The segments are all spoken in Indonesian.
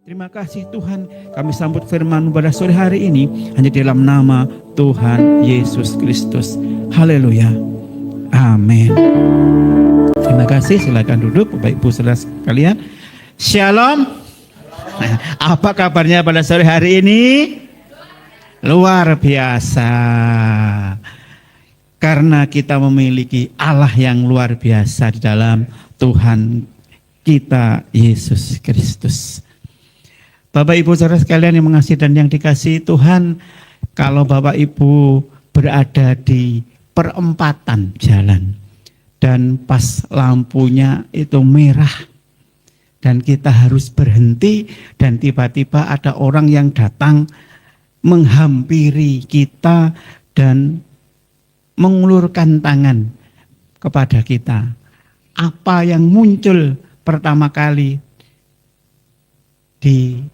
Terima kasih Tuhan, kami sambut firman pada sore hari ini hanya dalam nama Tuhan Yesus Kristus. Haleluya. Amin. Terima kasih, silakan duduk Bapak Ibu saudara sekalian. Shalom. Apa kabarnya pada sore hari ini? Luar biasa. Karena kita memiliki Allah yang luar biasa di dalam Tuhan kita Yesus Kristus. Bapak Ibu saudara sekalian yang mengasihi dan yang dikasihi Tuhan, kalau Bapak Ibu berada di perempatan jalan dan pas lampunya itu merah dan kita harus berhenti dan tiba-tiba ada orang yang datang menghampiri kita dan mengulurkan tangan kepada kita. Apa yang muncul pertama kali di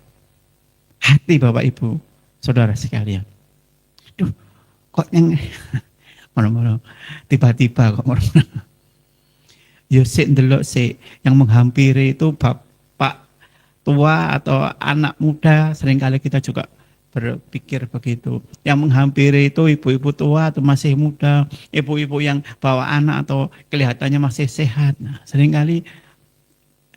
hati Bapak Ibu saudara sekalian? Aduh, kok yang tiba-tiba kok yo sik ndelok sik yang menghampiri itu bapak tua atau anak muda, seringkali kita juga berpikir begitu. Yang menghampiri itu ibu-ibu tua atau masih muda, ibu-ibu yang bawa anak atau kelihatannya masih sehat. Nah, seringkali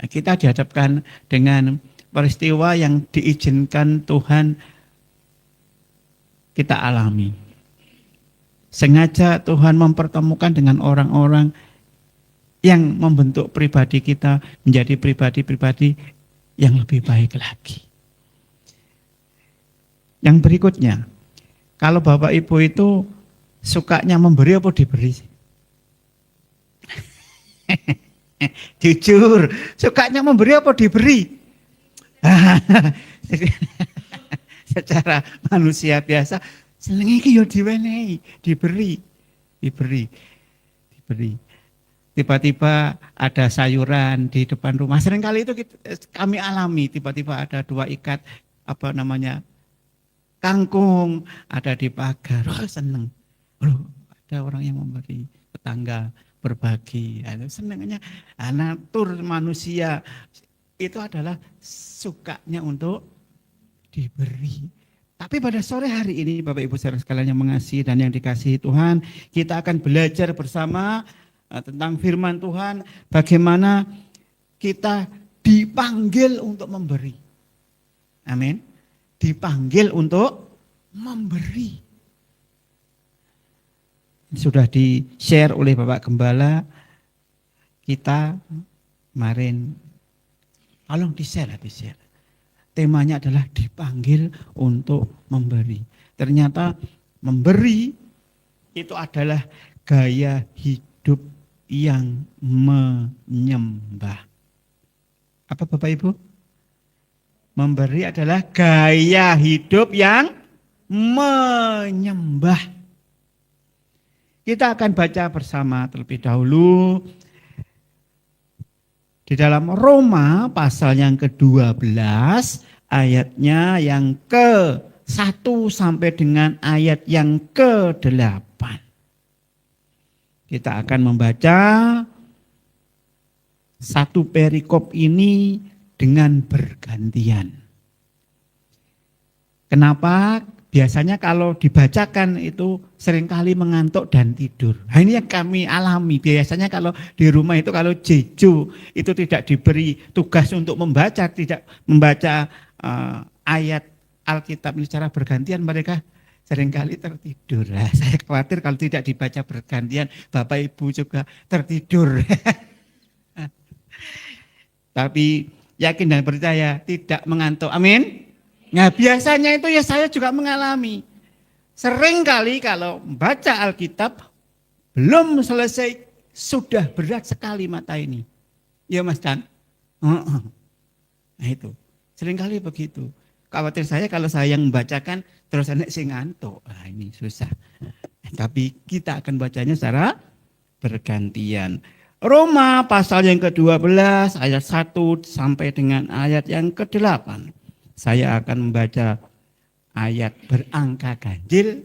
kita dihadapkan dengan peristiwa yang diizinkan Tuhan kita alami. Sengaja Tuhan mempertemukan dengan orang-orang yang membentuk pribadi kita menjadi pribadi-pribadi yang lebih baik lagi. Yang berikutnya, kalau Bapak Ibu itu sukanya memberi apa diberi? Jujur, sukanya memberi apa diberi? Secara manusia biasa senenge iki yo diwenehi, diberi. Tiba-tiba ada sayuran di depan rumah. Seringkali itu kami alami, tiba-tiba ada 2 ikat kangkung ada di pagar. Oh, seneng. Loh, ada orang yang memberi, tetangga berbagi. Senangnya natur manusia itu adalah sukanya untuk diberi. Tapi pada sore hari ini Bapak Ibu saudara sekalian yang mengasihi dan yang dikasihi Tuhan, kita akan belajar bersama tentang firman Tuhan, bagaimana kita dipanggil untuk memberi. Amin. Dipanggil untuk memberi. Sudah di-share oleh Bapak Gembala kita kemarin. Tolong di-share. Temanya adalah dipanggil untuk memberi. Ternyata memberi itu adalah gaya hidup yang menyembah. Apa Bapak Ibu? Memberi adalah gaya hidup yang menyembah. Kita akan baca bersama terlebih dahulu di dalam Roma pasal yang ke-12 ayatnya yang ke-1 sampai dengan ayat yang ke-8. Kita akan membaca satu perikop ini dengan bergantian. Kenapa? Biasanya kalau dibacakan itu seringkali mengantuk dan tidur. Nah, ini yang kami alami. Biasanya kalau di rumah itu kalau jeju itu tidak diberi tugas untuk membaca, tidak membaca ayat Alkitab ini secara bergantian, mereka seringkali tertidur. Nah, saya khawatir kalau tidak dibaca bergantian, Bapak Ibu juga tertidur. Tapi yakin dan percaya tidak mengantuk. Amin. Nah, biasanya itu ya saya juga mengalami. Seringkali kalau membaca Alkitab belum selesai sudah berat sekali mata ini. Ya Mas Dan. Nah itu. Seringkali begitu. Khawatir saya kalau saya yang membacakan terus anak sing ngantuk. Nah ini susah. Tapi kita akan bacanya secara bergantian. Roma pasal yang ke-12 ayat 1 sampai dengan ayat yang ke-8. Saya akan membaca ayat berangka ganjil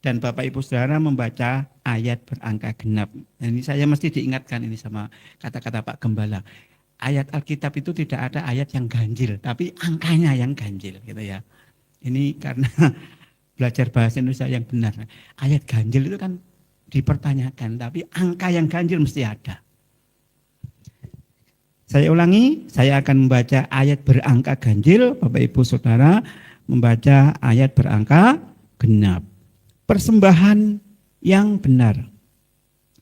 dan Bapak Ibu Saudara membaca ayat berangka genap. Ini saya mesti diingatkan ini sama kata-kata Pak Gembala. ayat Alkitab itu tidak ada ayat yang ganjil, tapi angkanya yang ganjil gitu ya. Ini karena belajar bahasa Indonesia yang benar. Ayat ganjil itu kan dipertanyakan, tapi angka yang ganjil mesti ada. Saya ulangi, saya akan membaca ayat berangka ganjil, Bapak Ibu Saudara membaca ayat berangka genap. Persembahan yang benar.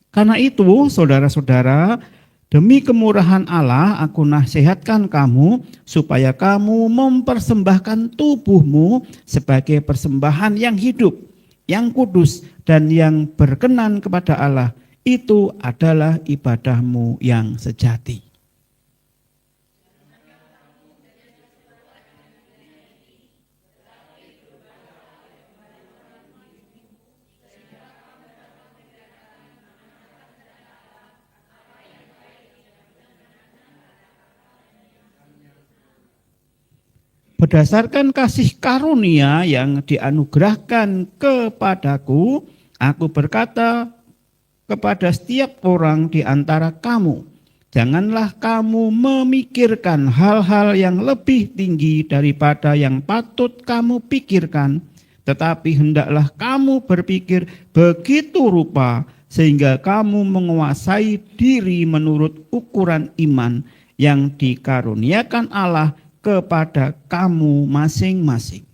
Karena itu, saudara-saudara, demi kemurahan Allah, aku nasihatkan kamu supaya kamu mempersembahkan tubuhmu sebagai persembahan yang hidup, yang kudus, dan yang berkenan kepada Allah. Itu adalah ibadahmu yang sejati. Berdasarkan kasih karunia yang dianugerahkan kepadaku, aku berkata kepada setiap orang di antara kamu, janganlah kamu memikirkan hal-hal yang lebih tinggi daripada yang patut kamu pikirkan, tetapi hendaklah kamu berpikir begitu rupa sehingga kamu menguasai diri menurut ukuran iman yang dikaruniakan Allah kepada kamu masing-masing.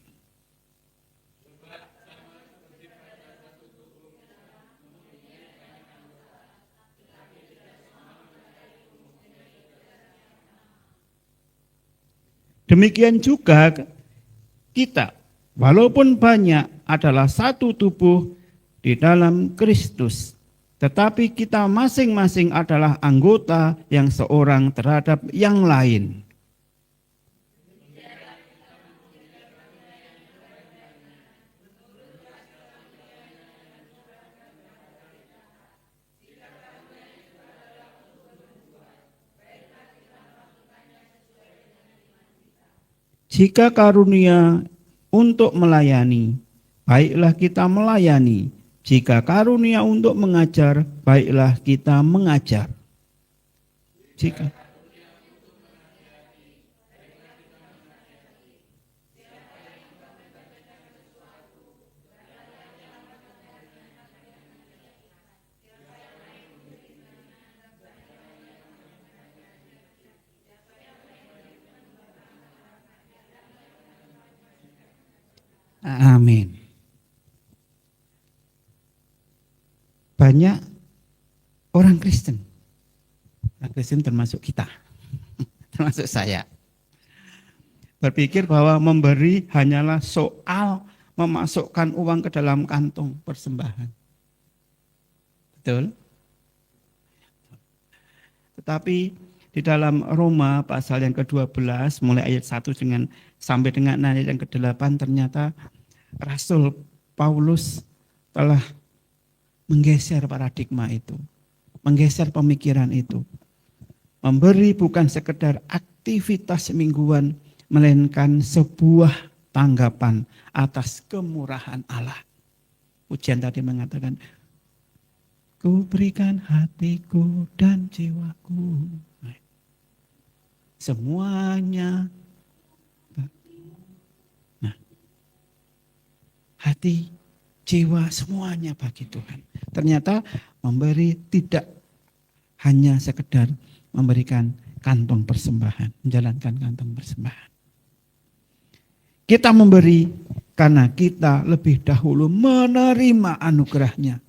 Demikian juga kita, walaupun banyak, adalah satu tubuh di dalam Kristus, tetapi kita masing-masing adalah anggota yang seorang terhadap yang lain. Jika karunia untuk melayani, baiklah kita melayani. Jika karunia untuk mengajar, baiklah kita mengajar. Jika amin. Banyak orang Kristen termasuk kita, termasuk saya, berpikir bahwa memberi hanyalah soal memasukkan uang ke dalam kantong persembahan. Betul? Tetapi di dalam Roma pasal yang ke-12 mulai ayat 1 sampai dengan ayat yang ke-8 ternyata Rasul Paulus telah menggeser paradigma itu, menggeser pemikiran itu. Memberi bukan sekedar aktivitas mingguan, melainkan sebuah tanggapan atas kemurahan Allah. Pujian tadi mengatakan, ku berikan hatiku dan jiwaku. Semuanya. Nah, hati, jiwa, semuanya bagi Tuhan. Ternyata memberi tidak hanya sekedar memberikan kantong persembahan, menjalankan kantong persembahan. Kita memberi karena kita lebih dahulu menerima anugerahnya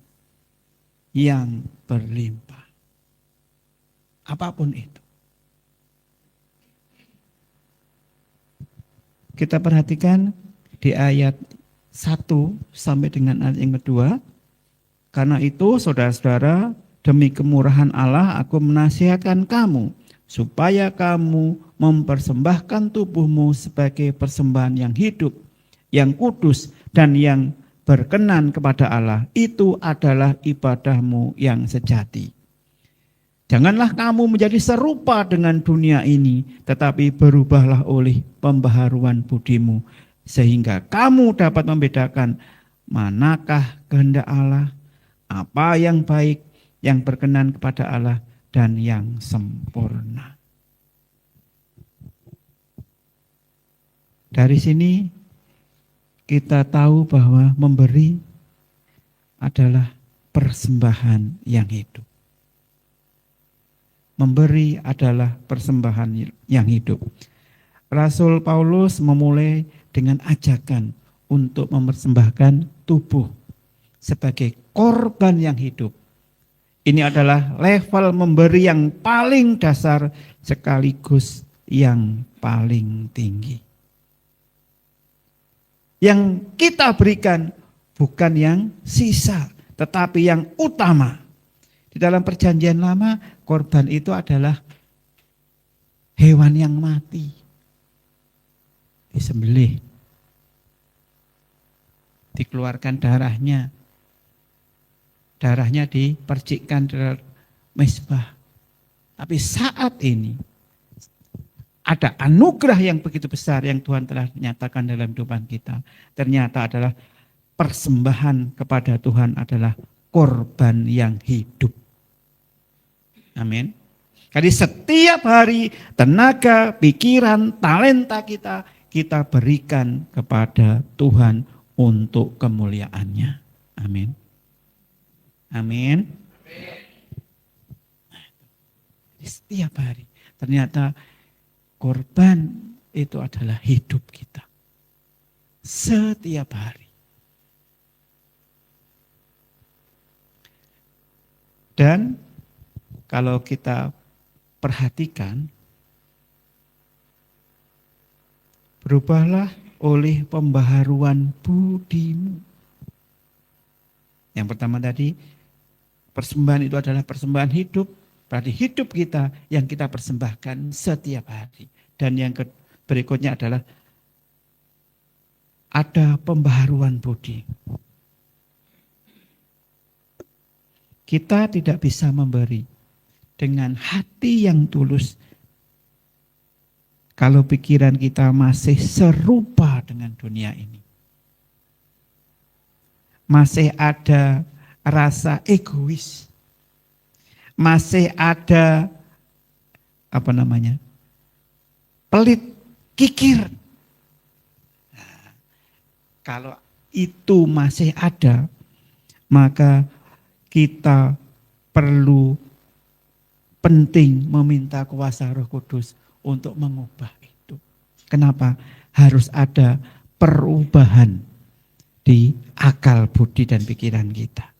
yang berlimpah. Apapun itu. Kita perhatikan di ayat 1 sampai dengan ayat yang kedua. Karena itu saudara-saudara, demi kemurahan Allah aku menasihatkan kamu supaya kamu mempersembahkan tubuhmu sebagai persembahan yang hidup, yang kudus, dan yang berkenan kepada Allah. Itu adalah ibadahmu yang sejati. Janganlah kamu menjadi serupa dengan dunia ini, tetapi berubahlah oleh pembaharuan budimu, sehingga kamu dapat membedakan manakah kehendak Allah, apa yang baik, yang berkenan kepada Allah, dan yang sempurna. Dari sini kita tahu bahwa memberi adalah persembahan yang hidup. Memberi adalah persembahan yang hidup. Rasul Paulus memulai dengan ajakan untuk mempersembahkan tubuh sebagai korban yang hidup. Ini adalah level memberi yang paling dasar sekaligus yang paling tinggi. Yang kita berikan bukan yang sisa, tetapi yang utama. Di dalam perjanjian lama, korban itu adalah hewan yang mati, disembelih, dikeluarkan darahnya dipercikkan di mezbah. Tapi saat ini ada anugerah yang begitu besar yang Tuhan telah nyatakan dalam kehidupan kita. Ternyata adalah persembahan kepada Tuhan adalah korban yang hidup. Amin. Jadi setiap hari tenaga, pikiran, talenta kita berikan kepada Tuhan untuk kemuliaannya. Amin. Amin. Setiap hari ternyata korban itu adalah hidup kita. Setiap hari. Dan kalau kita perhatikan, berubahlah oleh pembaharuan budimu. Yang pertama tadi, persembahan itu adalah persembahan hidup. Berarti hidup kita yang kita persembahkan setiap hari. Dan yang berikutnya adalah ada pembaharuan budi. Kita tidak bisa memberi dengan hati yang tulus kalau pikiran kita masih serupa dengan dunia ini. Masih ada rasa egois. Masih ada pelit, kikir. Nah, kalau itu masih ada, maka kita penting meminta kuasa Roh Kudus untuk mengubah itu. Kenapa? Harus ada perubahan di akal budi dan pikiran kita.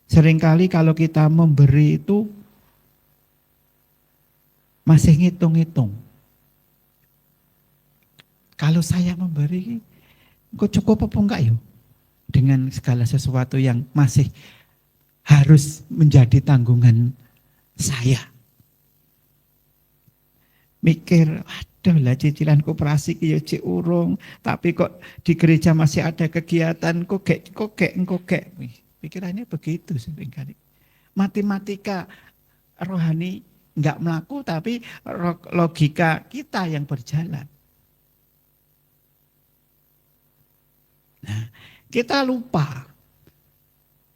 Seringkali kalau kita memberi itu masih ngitung-ngitung. Kalau saya memberi, kok cukup apa enggak ya? Dengan segala sesuatu yang masih harus menjadi tanggungan saya. Mikir, waduh lah cicilan koperasi ki yo cek urung, tapi kok di gereja masih ada kegiatan, kok gek. Pikirannya begitu seringkali. Matematika rohani enggak melaku, tapi logika kita yang berjalan. Nah, kita lupa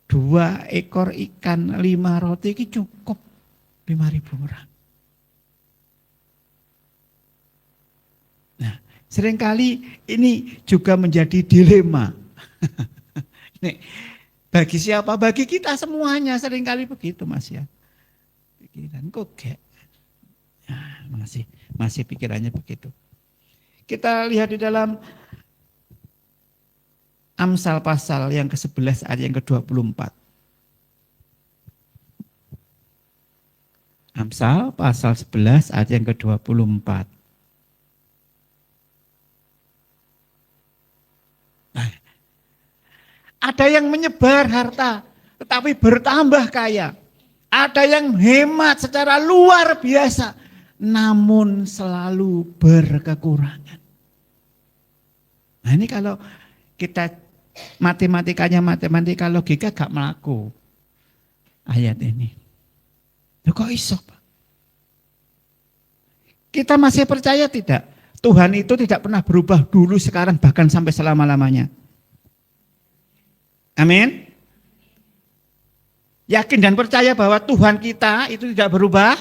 2 ekor ikan 5 roti ini cukup 5.000 orang. Nah, seringkali ini juga menjadi dilema. Nih, bagi siapa? Bagi kita semuanya seringkali begitu Mas ya. Pikiran kok gak? Nah, masih pikirannya begitu. Kita lihat di dalam Amsal pasal yang ke-11 ayat yang ke-24. Amsal pasal 11 ayat yang ke-24. Ada yang menyebar harta tetapi bertambah kaya. Ada yang hemat secara luar biasa namun selalu berkekurangan. Nah ini kalau kita matematika logika gak melaku ayat ini. Loh kok iso Pak? Kita masih percaya tidak? Tuhan itu tidak pernah berubah dulu, sekarang, bahkan sampai selama-lamanya. Amin. Yakin dan percaya bahwa Tuhan kita itu tidak berubah?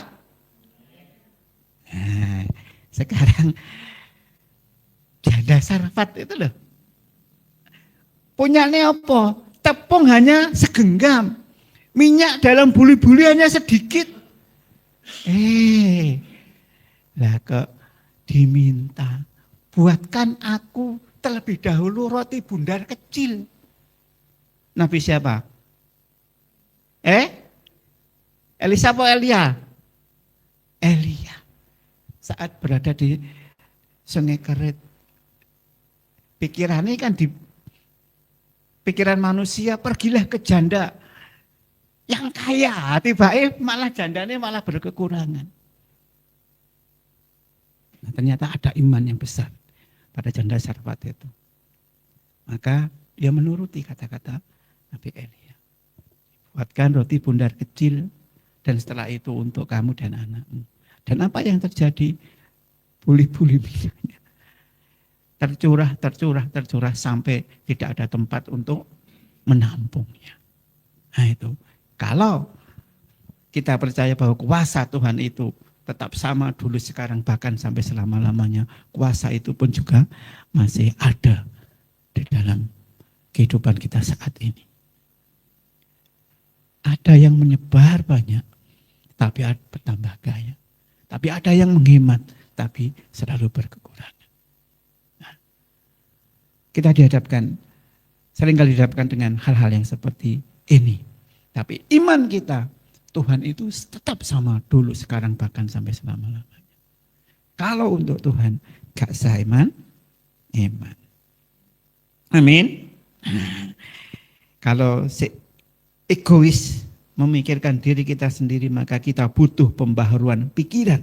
Nah, sekarang Janda Sarfat itu loh. Punyanya apa? Tepung hanya segenggam. Minyak dalam buli-buli hanya sedikit. Lah kok diminta, buatkan aku terlebih dahulu roti bundar kecil. Nabi siapa? Elisa apa Elia? Elia. Saat berada di Sungai Kerit, pikirannya kan di pikiran manusia, pergilah ke janda yang kaya, tiba-tiba malah jandanya malah berkekurangan. Nah, ternyata ada iman yang besar pada janda Sarfat itu. Maka dia menuruti kata-kata Nabi Elia. Buatkan roti bundar kecil dan setelah itu untuk kamu dan anakmu. Dan apa yang terjadi? Buli-buli minyaknya tercurah sampai tidak ada tempat untuk menampungnya. Nah itu, kalau kita percaya bahwa kuasa Tuhan itu tetap sama dulu sekarang bahkan sampai selama-lamanya, kuasa itu pun juga masih ada di dalam kehidupan kita saat ini. Ada yang menyebar banyak, tapi bertambah kaya. Tapi ada yang menghemat, tapi selalu berkekurangan. Kita seringkali dihadapkan dengan hal-hal yang seperti ini. Tapi iman kita, Tuhan itu tetap sama dulu, sekarang, bahkan sampai selama-lamanya. Kalau untuk Tuhan, gak sah iman. Amin. Kalau egois, memikirkan diri kita sendiri, maka kita butuh pembaharuan pikiran,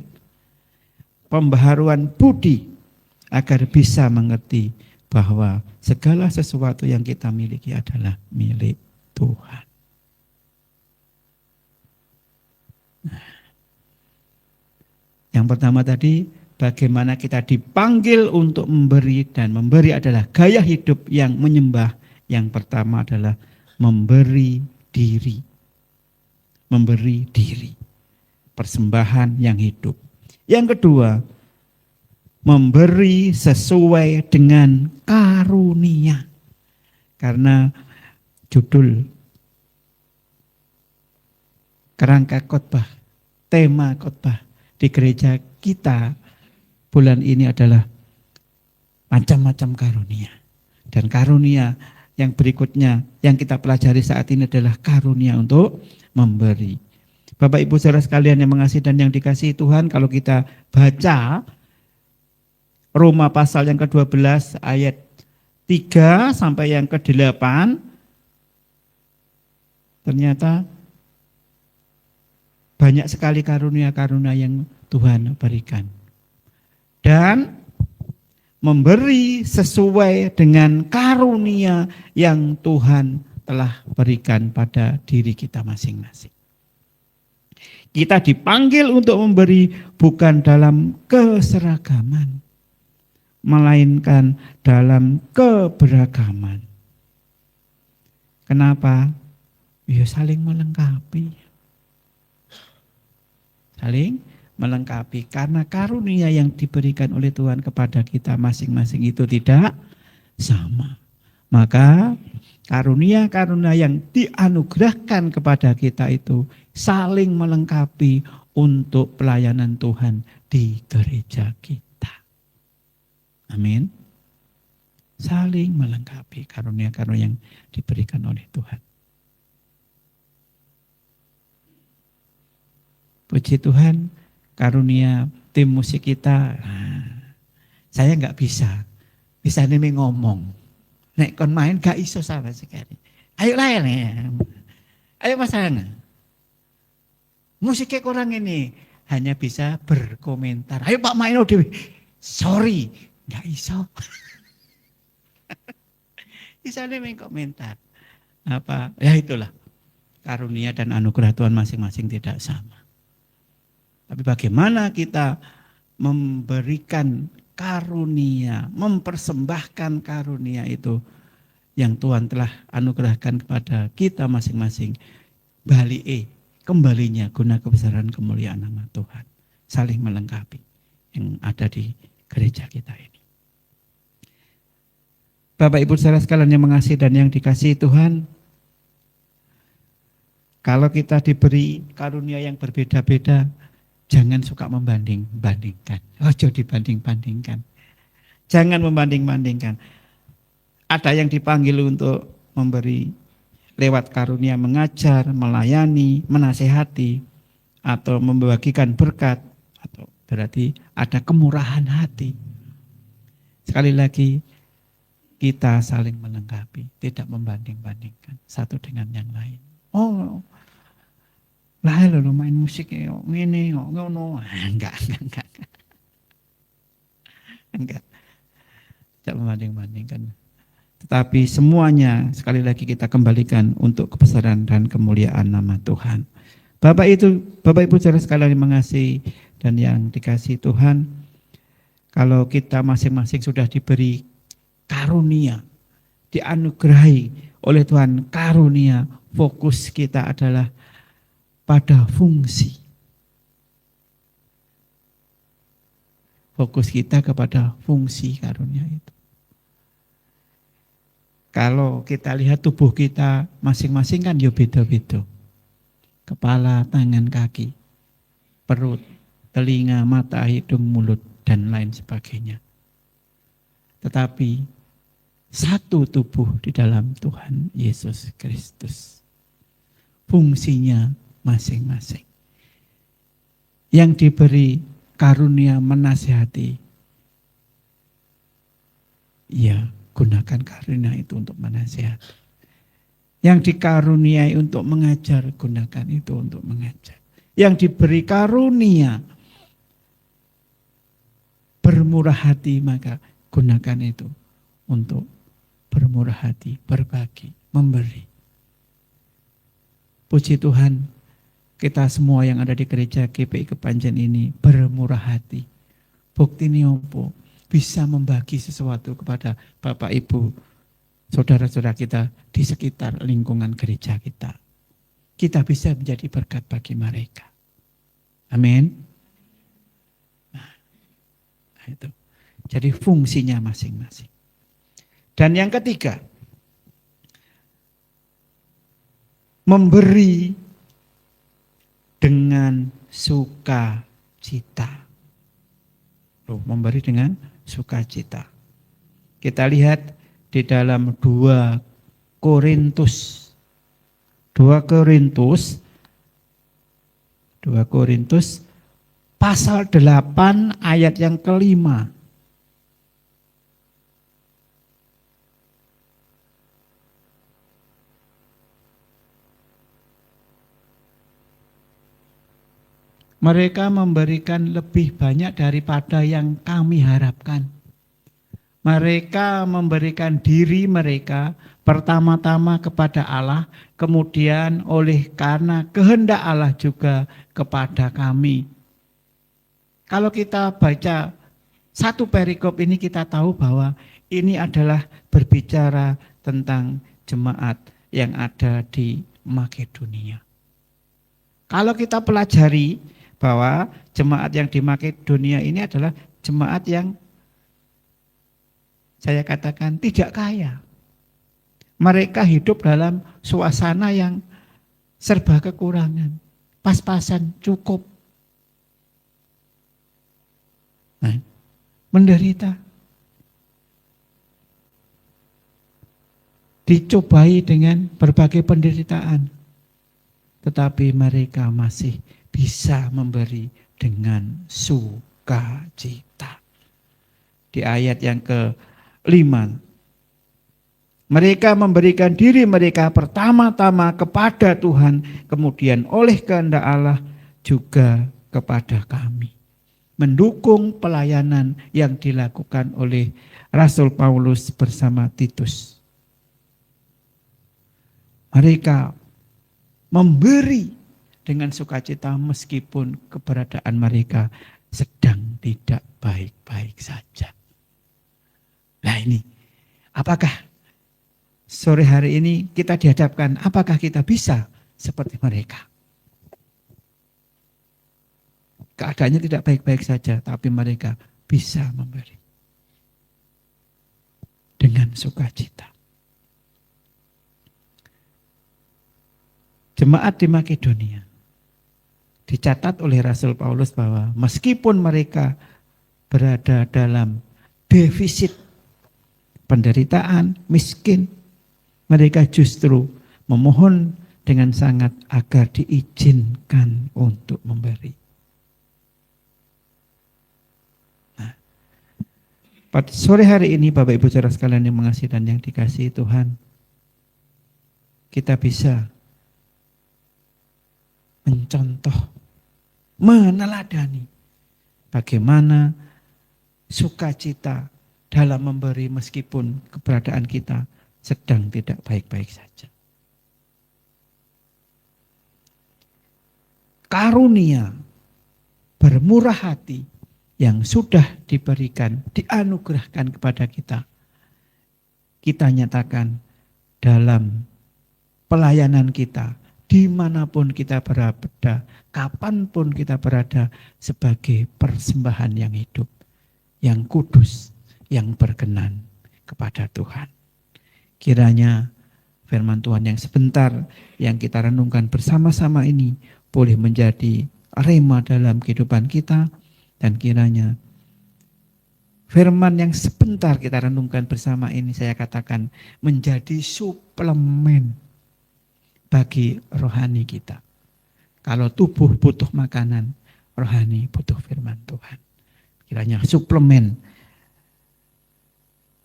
pembaharuan budi, agar bisa mengerti bahwa segala sesuatu yang kita miliki adalah milik Tuhan. Yang pertama tadi, bagaimana kita dipanggil untuk memberi, dan memberi adalah gaya hidup yang menyembah. Yang pertama adalah memberi diri. Memberi diri. Persembahan yang hidup. Yang kedua, memberi sesuai dengan karunia. Karena judul kerangka khotbah, tema khotbah di gereja kita bulan ini adalah macam-macam karunia. Dan karunia yang berikutnya yang kita pelajari saat ini adalah karunia untuk memberi. Bapak Ibu saudara sekalian yang mengasihi dan yang dikasihi Tuhan, kalau kita baca Roma pasal yang ke-12 ayat 3 sampai yang ke-8, ternyata banyak sekali karunia-karunia yang Tuhan berikan. Dan memberi sesuai dengan karunia yang Tuhan telah berikan pada diri kita masing-masing. Kita dipanggil untuk memberi bukan dalam keseragaman, melainkan dalam keberagaman. Kenapa? Ya saling melengkapi. Saling melengkapi, karena karunia yang diberikan oleh Tuhan kepada kita masing-masing itu tidak sama. Maka karunia-karunia yang dianugerahkan kepada kita itu saling melengkapi untuk pelayanan Tuhan di gereja kita. Amin. Saling melengkapi karunia-karunia yang diberikan oleh Tuhan. Puji Tuhan, karunia tim musik kita. Saya nggak bisa nih ngomong. Nek kon main gak iso sama sekali. Ayo lah ya. Ayo Mas Hana. Musiknya kurang ini, hanya bisa berkomentar. Ayo Pak Maino Dewi. Sorry, gak iso. Bisa nih komentar. Apa? Ya itulah. Karunia dan anugerah Tuhan masing-masing tidak sama. Tapi bagaimana kita memberikan karunia, mempersembahkan karunia itu yang Tuhan telah anugerahkan kepada kita masing-masing. Kembalinya guna kebesaran kemuliaan nama Tuhan. Saling melengkapi yang ada di gereja kita ini. Bapak Ibu saudara sekalian yang mengasihi dan yang dikasihi Tuhan, kalau kita diberi karunia yang berbeda-beda, jangan suka membanding-bandingkan. Ojo dibanding-bandingkan. Jangan membanding-bandingkan. Ada yang dipanggil untuk memberi lewat karunia mengajar, melayani, menasehati, atau membagikan berkat, atau berarti ada kemurahan hati. Sekali lagi, kita saling melengkapi, tidak membanding-bandingkan satu dengan yang lain. Oh, lah lo main musik ya, ini, ngono, enggak. Tidak membanding-bandingkan. Tetapi semuanya sekali lagi kita kembalikan untuk kebesaran dan kemuliaan nama Tuhan. Bapak Ibu saudara sekalian yang mengasihi dan yang dikasihi Tuhan, kalau kita masing-masing sudah diberi karunia, dianugerahi oleh Tuhan karunia, fokus kita adalah pada fungsi. Fokus kita kepada fungsi karunia itu. Kalau kita lihat tubuh kita masing-masing kan ya beda-beda. Kepala, tangan, kaki, perut, telinga, mata, hidung, mulut, dan lain sebagainya. Tetapi satu tubuh di dalam Tuhan Yesus Kristus. Fungsinya masing-masing. Yang diberi karunia menasihati, ya gunakan karunia itu untuk menasihati. Yang dikaruniai untuk mengajar, gunakan itu untuk mengajar. Yang diberi karunia bermurah hati, maka gunakan itu untuk bermurah hati, berbagi, memberi. Puji Tuhan, kita semua yang ada di gereja GPI Kepanjen ini bermurah hati. Bukti ini opo? Bisa membagi sesuatu kepada Bapak Ibu, saudara-saudara kita di sekitar lingkungan gereja kita. Kita bisa menjadi berkat bagi mereka. Amin. Nah, itu. Jadi fungsinya masing-masing. Dan yang ketiga, memberi dengan sukacita. Memberi dengan sukacita. Kita lihat di dalam 2 Korintus pasal 8 ayat yang kelima. Mereka memberikan lebih banyak daripada yang kami harapkan. Mereka memberikan diri mereka pertama-tama kepada Allah, kemudian oleh karena kehendak Allah juga kepada kami. Kalau kita baca satu perikop ini, kita tahu bahwa ini adalah berbicara tentang jemaat yang ada di Makedonia. Kalau kita pelajari bahwa jemaat yang di Makedonia ini adalah jemaat yang saya katakan tidak kaya. Mereka hidup dalam suasana yang serba kekurangan, pas-pasan, cukup. Nah, menderita. Dicobai dengan berbagai penderitaan. Tetapi mereka masih bisa memberi dengan sukacita. Di ayat yang ke-5, mereka memberikan diri mereka pertama-tama kepada Tuhan, kemudian oleh kehendak Allah juga kepada kami. Mendukung pelayanan yang dilakukan oleh Rasul Paulus bersama Titus. Mereka memberi dengan sukacita meskipun keberadaan mereka sedang tidak baik-baik saja. Nah ini, apakah sore hari ini kita dihadapkan, apakah kita bisa seperti mereka? Keadaannya tidak baik-baik saja, tapi mereka bisa memberi dengan dengan sukacita. Jemaat di Makedonia dicatat oleh Rasul Paulus bahwa meskipun mereka berada dalam defisit, penderitaan, miskin, mereka justru memohon dengan sangat agar diizinkan untuk memberi. Nah, pada sore hari ini Bapak Ibu Saudara sekalian yang mengasihi dan yang dikasihi Tuhan, kita bisa mencontoh, meneladani bagaimana sukacita dalam memberi meskipun keberadaan kita sedang tidak baik-baik saja. Karunia bermurah hati yang sudah diberikan, dianugerahkan kepada kita, kita nyatakan dalam pelayanan kita, dimanapun kita berada, kapanpun kita berada, sebagai persembahan yang hidup, yang kudus, yang berkenan kepada Tuhan. Kiranya firman Tuhan yang sebentar yang kita renungkan bersama-sama ini boleh menjadi rema dalam kehidupan kita, dan kiranya firman yang sebentar kita renungkan bersama ini saya katakan menjadi suplemen bagi rohani kita. Kalau tubuh butuh makanan, rohani butuh firman Tuhan. Kiranya suplemen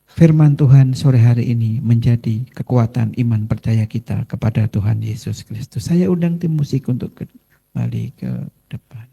firman Tuhan sore hari ini menjadi kekuatan iman percaya kita kepada Tuhan Yesus Kristus. Saya undang tim musik untuk kembali ke depan.